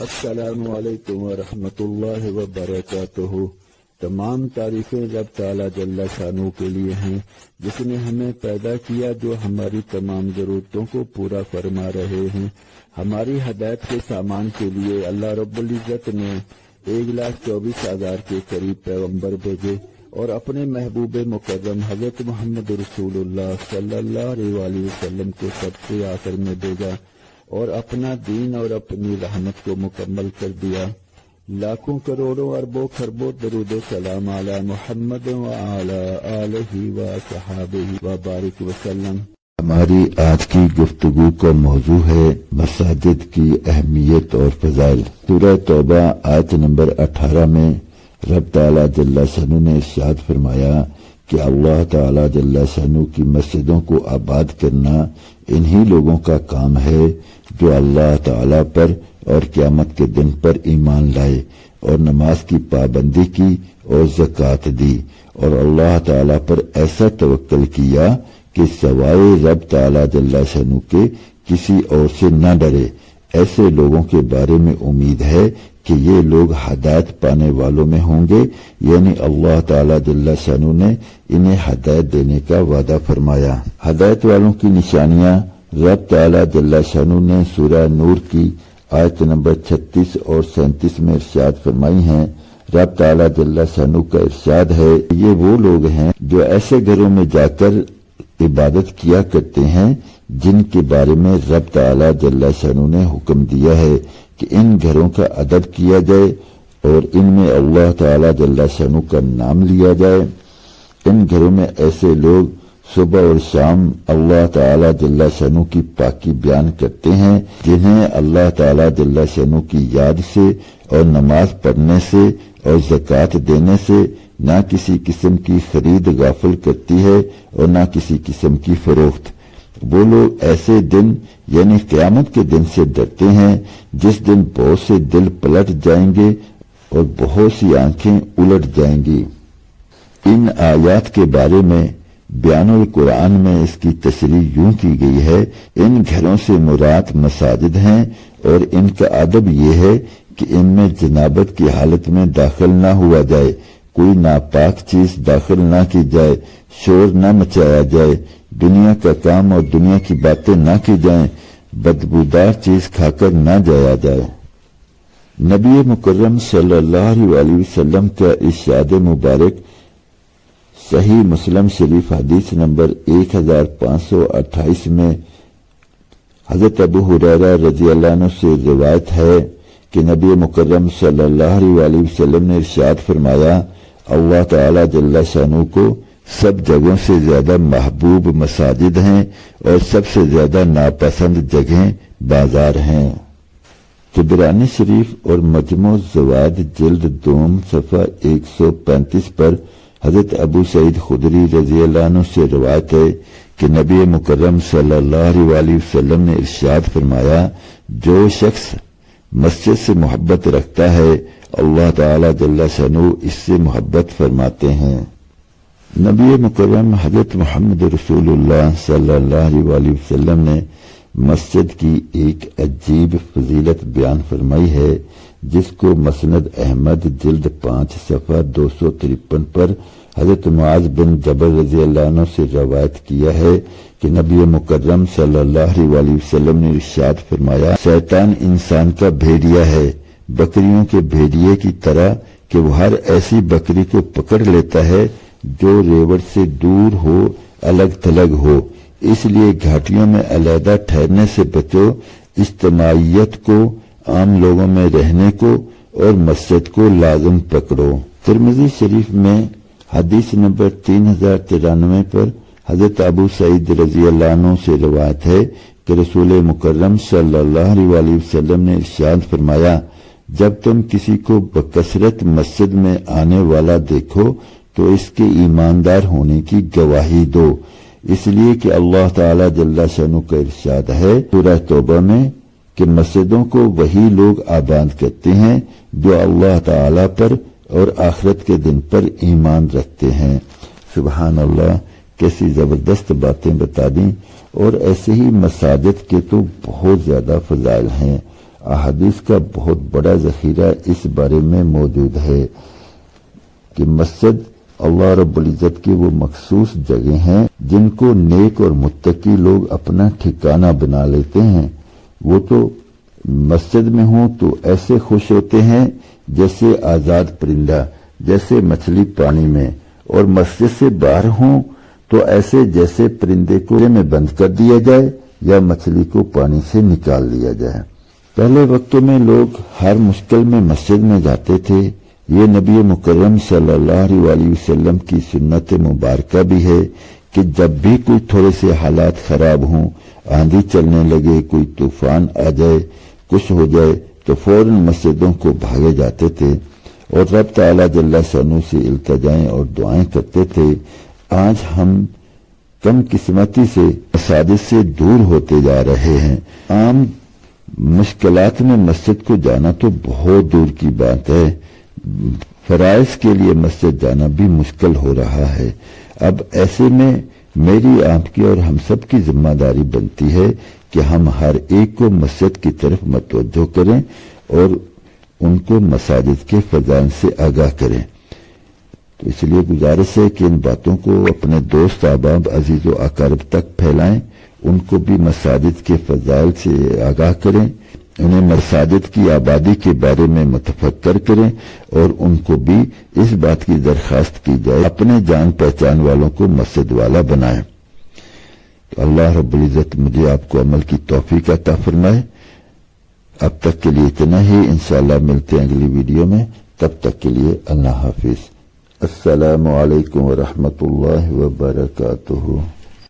السلام علیکم ورحمۃ اللہ وبرکاتہ۔ تمام تعریفیں رب تعالیٰ جل شانہ کے لیے ہیں، جس نے ہمیں پیدا کیا، جو ہماری تمام ضرورتوں کو پورا فرما رہے ہیں۔ ہماری ہدایت کے سامان کے لیے اللہ رب العزت نے 1,24,000 کے قریب پیغمبر بھیجے اور اپنے محبوب مکرم حضرت محمد رسول اللہ صلی اللہ علیہ وآلہ وسلم کو سب سے آخر میں بھیجا اور اپنا دین اور اپنی رحمت کو مکمل کر دیا۔ لاکھوں کروڑوں اربوں خربوں درود و سلام علی محمد وعلی آلہ وصحبہ وبارک وسلم۔ ہماری آج کی گفتگو کا موضوع ہے مساجد کی اہمیت اور فضائل۔ سورہ توبہ آیت نمبر 18 میں رب تعالیٰ جل شانہ نے ارشاد فرمایا کہ اللہ تعالیٰ جل شانہ کی مسجدوں کو آباد کرنا انہی لوگوں کا کام ہے جو اللہ تعالیٰ پر اور قیامت کے دن پر ایمان لائے اور نماز کی پابندی کی اور زکوٰۃ دی اور اللہ تعالیٰ پر ایسا توکل کیا کہ سوائے رب تعالیٰ جل شانہ کے کسی اور سے نہ ڈرے۔ ایسے لوگوں کے بارے میں امید ہے کہ یہ لوگ ہدایت پانے والوں میں ہوں گے، یعنی اللہ تعالیٰ جل شانہ نے انہیں ہدایت دینے کا وعدہ فرمایا۔ ہدایت والوں کی نشانیاں رب تعالیٰ جل شانہ نے سورہ نور کی آیت نمبر 36 اور 37 میں ارشاد فرمائی ہیں۔ رب تعالیٰ جل شانہ کا ارشاد ہے، یہ وہ لوگ ہیں جو ایسے گھروں میں جا کر عبادت کیا کرتے ہیں جن کے بارے میں رب تعالیٰ جل شانہ نے حکم دیا ہے کہ ان گھروں کا ادب کیا جائے اور ان میں اللہ تعالیٰ جل شانہ کا نام لیا جائے۔ ان گھروں میں ایسے لوگ صبح اور شام اللہ تعالیٰ جل شانہ کی پاکی بیان کرتے ہیں، جنہیں اللہ تعالیٰ جل شانہ کی یاد سے اور نماز پڑھنے سے اور زکوٰۃ دینے سے نہ کسی قسم کی خرید غافل کرتی ہے اور نہ کسی قسم کی فروخت۔ وہ لوگ ایسے دن یعنی قیامت کے دن سے ڈرتے ہیں جس دن بہت سے دل پلٹ جائیں گے اور بہت سی آنکھیں الٹ جائیں گی۔ ان آیات کے بارے میں بیان القرآن میں اس کی تشریح یوں کی گئی ہے، ان گھروں سے مراد مساجد ہیں اور ان کا ادب یہ ہے کہ ان میں جنابت کی حالت میں داخل نہ ہوا جائے، کوئی ناپاک چیز داخل نہ کی جائے، شور نہ مچایا جائے، دنیا کا کام اور دنیا کی باتیں نہ کی جائیں، بدبودار چیز کھا کر نہ جایا جائے۔ نبی مکرم صلی اللہ علیہ وسلم کا ارشاد مبارک صحیح مسلم شریف حدیث نمبر 1528 میں حضرت ابو ہریرہ رضی اللہ عنہ سے روایت ہے کہ نبی مکرم صلی اللہ علیہ وسلم نے ارشاد فرمایا، اللہ تعالیٰ جل شانہ کو سب جگہوں سے زیادہ محبوب مساجد ہیں اور سب سے زیادہ ناپسند جگہیں بازار ہیں۔ طبرانی شریف اور مجموع الزوائد جلد 2 صفحہ 135 پر حضرت ابو سعید خدری رضی اللہ عنہ سے روایت ہے کہ نبی مکرم صلی اللہ علیہ وسلم نے ارشاد فرمایا، جو شخص مسجد سے محبت رکھتا ہے اللہ تعالیٰ جل شانہ اس سے محبت فرماتے ہیں۔ نبی مکرم حضرت محمد رسول اللہ صلی اللہ علیہ وسلم نے مسجد کی ایک عجیب فضیلت بیان فرمائی ہے، جس کو مسند احمد جلد 5 صفحہ 253 پر حضرت معاذ بن جبل رضی اللہ عنہ سے روایت کیا ہے کہ نبی مکرم صلی اللہ علیہ وسلم نے ارشاد فرمایا، شیطان انسان کا بھیڑیا ہے، بکریوں کے بھیڑیے کی طرح کہ وہ ہر ایسی بکری کو پکڑ لیتا ہے جو ریوڑ سے دور ہو، الگ تھلگ ہو۔ اس لیے گھاٹیوں میں علیحدہ ٹھہرنے سے بچو، اجتماعیت کو، عام لوگوں میں رہنے کو اور مسجد کو لازم پکڑو۔ ترمذی شریف میں حدیث نمبر 3093 پر حضرت ابو سعید رضی اللہ عنہ سے روایت ہے کہ رسول مکرم صلی اللہ علیہ وسلم نے ارشاد فرمایا، جب تم کسی کو بکثرت مسجد میں آنے والا دیکھو تو اس کے ایماندار ہونے کی گواہی دو، اس لیے کہ اللہ تعالیٰ جل شانہ کا ارشاد ہے سورہ توبہ میں کہ مسجدوں کو وہی لوگ آباد کرتے ہیں جو اللہ تعالیٰ پر اور آخرت کے دن پر ایمان رکھتے ہیں۔ سبحان اللہ، کیسی زبردست باتیں بتا دیں۔ اور ایسے ہی مساجد کے تو بہت زیادہ فضائل ہیں۔ احادیث کا بہت بڑا ذخیرہ اس بارے میں موجود ہے کہ مسجد اللہ رب العزت کی وہ مخصوص جگہ ہیں جن کو نیک اور متقی لوگ اپنا ٹھکانہ بنا لیتے ہیں۔ وہ تو مسجد میں ہوں تو ایسے خوش ہوتے ہیں جیسے آزاد پرندہ، جیسے مچھلی پانی میں، اور مسجد سے باہر ہوں تو ایسے جیسے پرندے کو میں بند کر دیا جائے یا مچھلی کو پانی سے نکال لیا جائے۔ پہلے وقتوں میں لوگ ہر مشکل میں مسجد میں جاتے تھے۔ یہ نبی مکرم صلی اللہ علیہ وسلم کی سنت مبارکہ بھی ہے کہ جب بھی کوئی تھوڑے سے حالات خراب ہوں، آندھی چلنے لگے، کوئی طوفان آ جائے، کچھ ہو جائے، تو فوراً مسجدوں کو بھاگے جاتے تھے اور رب تعالیٰ جل شانہ سے التجائیں اور دعائیں کرتے تھے۔ آج ہم کم قسمتی سے مساجد سے دور ہوتے جا رہے ہیں۔ عام مشکلات میں مسجد کو جانا تو بہت دور کی بات ہے، فرائض کے لیے مسجد جانا بھی مشکل ہو رہا ہے۔ اب ایسے میں میری آپ کی اور ہم سب کی ذمہ داری بنتی ہے کہ ہم ہر ایک کو مسجد کی طرف متوجہ کریں اور ان کو مساجد کے فضائل سے آگاہ کریں۔ تو اس لیے گزارش ہے کہ ان باتوں کو اپنے دوست احباب عزیز و اقارب تک پھیلائیں، ان کو بھی مساجد کے فضائل سے آگاہ کریں، انہیں مساجد کی آبادی کے بارے میں متفکر کریں اور ان کو بھی اس بات کی درخواست کی جائے اپنے جان پہچان والوں کو مسجد والا بنائیں۔ تو اللہ رب العزت مجھے آپ کو عمل کی توفیق عطا فرمائے۔ اب تک کے لیے اتنا ہی، انشاءاللہ ملتے ہیں اگلی ویڈیو میں، تب تک کے لیے اللہ حافظ۔ السلام علیکم ورحمۃ اللہ وبرکاتہ۔